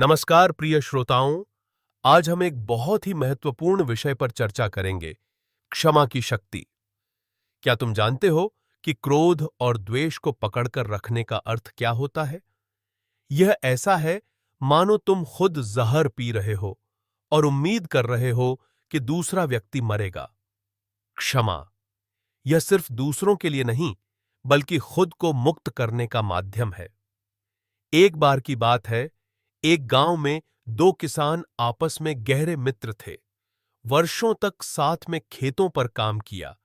नमस्कार प्रिय श्रोताओं। आज हम एक बहुत ही महत्वपूर्ण विषय पर चर्चा करेंगे, क्षमा की शक्ति। क्या तुम जानते हो कि क्रोध और द्वेष को पकड़कर रखने का अर्थ क्या होता है? यह ऐसा है मानो तुम खुद जहर पी रहे हो और उम्मीद कर रहे हो कि दूसरा व्यक्ति मरेगा। क्षमा यह सिर्फ दूसरों के लिए नहीं, बल्कि खुद को मुक्त करने का माध्यम है। एक बार की बात है, एक गांव में दो किसान आपस में गहरे मित्र थे। वर्षों तक साथ में खेतों पर काम किया,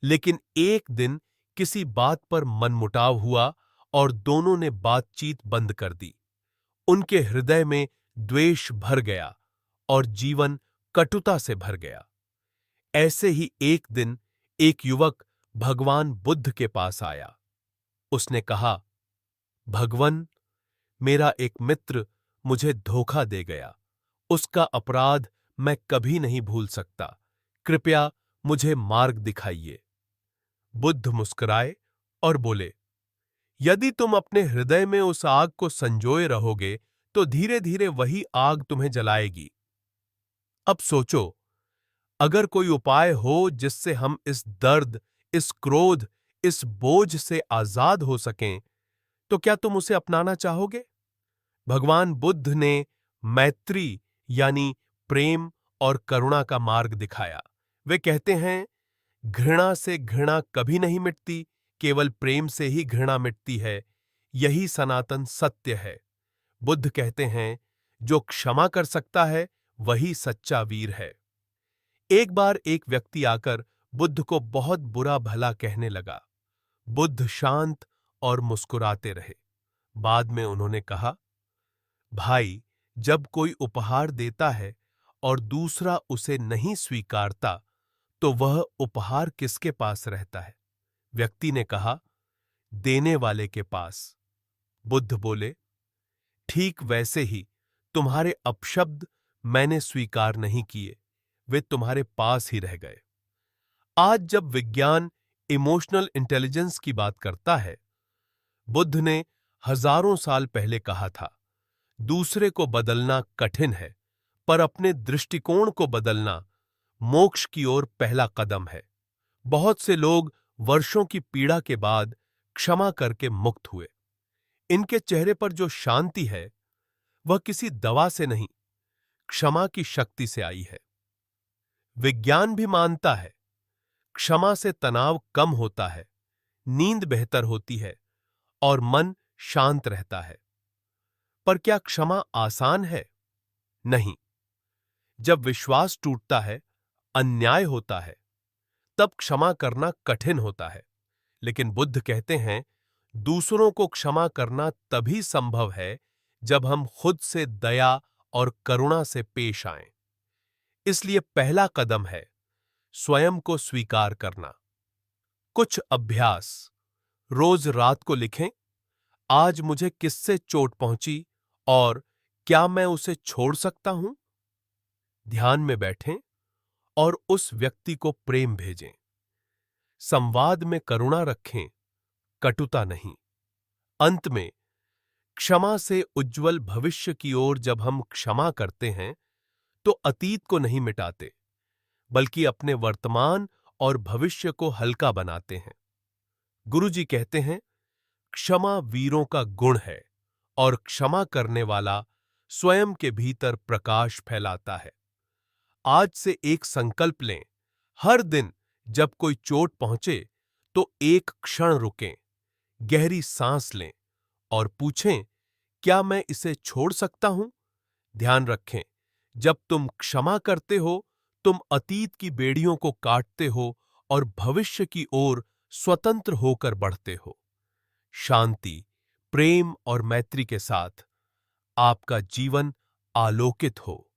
लेकिन एक दिन किसी बात पर मनमुटाव हुआ और दोनों ने बातचीत बंद कर दी। उनके हृदय में द्वेष भर गया और जीवन कटुता से भर गया। ऐसे ही एक दिन एक युवक भगवान बुद्ध के पास आया। उसने कहा, भगवन, मेरा एक मित्र मुझे धोखा दे गया। उसका अपराध मैं कभी नहीं भूल सकता। कृपया मुझे मार्ग दिखाइए। बुद्ध मुस्कुराए और बोले, यदि तुम अपने हृदय में उस आग को संजोए रहोगे, तो धीरे धीरे वही आग तुम्हें जलाएगी। अब सोचो, अगर कोई उपाय हो जिससे हम इस दर्द, इस क्रोध, इस बोझ से आजाद हो सकें, तो क्या तुम उसे अपनाना चाहोगे? भगवान बुद्ध ने मैत्री यानी प्रेम और करुणा का मार्ग दिखाया। वे कहते हैं, घृणा से घृणा कभी नहीं मिटती, केवल प्रेम से ही घृणा मिटती है। यही सनातन सत्य है। बुद्ध कहते हैं, जो क्षमा कर सकता है वही सच्चा वीर है। एक बार एक व्यक्ति आकर बुद्ध को बहुत बुरा भला कहने लगा। बुद्ध शांत और मुस्कुराते रहे। बाद में उन्होंने कहा, भाई, जब कोई उपहार देता है और दूसरा उसे नहीं स्वीकारता, तो वह उपहार किसके पास रहता है? व्यक्ति ने कहा, देने वाले के पास। बुद्ध बोले, ठीक वैसे ही तुम्हारे अपशब्द मैंने स्वीकार नहीं किए, वे तुम्हारे पास ही रह गए। आज जब विज्ञान इमोशनल इंटेलिजेंस की बात करता है, बुद्ध ने हजारों साल पहले कहा था, दूसरे को बदलना कठिन है, पर अपने दृष्टिकोण को बदलना मोक्ष की ओर पहला कदम है। बहुत से लोग वर्षों की पीड़ा के बाद क्षमा करके मुक्त हुए। इनके चेहरे पर जो शांति है, वह किसी दवा से नहीं, क्षमा की शक्ति से आई है। विज्ञान भी मानता है, क्षमा से तनाव कम होता है, नींद बेहतर होती है और मन शांत रहता है। पर क्या क्षमा आसान है? नहीं। जब विश्वास टूटता है, अन्याय होता है, तब क्षमा करना कठिन होता है। लेकिन बुद्ध कहते हैं, दूसरों को क्षमा करना तभी संभव है जब हम खुद से दया और करुणा से पेश आएं। इसलिए पहला कदम है स्वयं को स्वीकार करना। कुछ अभ्यास। रोज रात को लिखें, आज मुझे किससे चोट पहुंची और क्या मैं उसे छोड़ सकता हूं? ध्यान में बैठें और उस व्यक्ति को प्रेम भेजें। संवाद में करुणा रखें, कटुता नहीं। अंत में, क्षमा से उज्जवल भविष्य की ओर जब हम क्षमा करते हैं, तो अतीत को नहीं मिटाते, बल्कि अपने वर्तमान और भविष्य को हल्का बनाते हैं। गुरुजी कहते हैं, क्षमा वीरों का गुण है और क्षमा करने वाला स्वयं के भीतर प्रकाश फैलाता है। आज से एक संकल्प लें, हर दिन जब कोई चोट पहुंचे, तो एक क्षण रुकें, गहरी सांस लें और पूछें, क्या मैं इसे छोड़ सकता हूं? ध्यान रखें, जब तुम क्षमा करते हो, तुम अतीत की बेड़ियों को काटते हो और भविष्य की ओर स्वतंत्र होकर बढ़ते हो। शांति, प्रेम और मैत्री के साथ आपका जीवन आलोकित हो।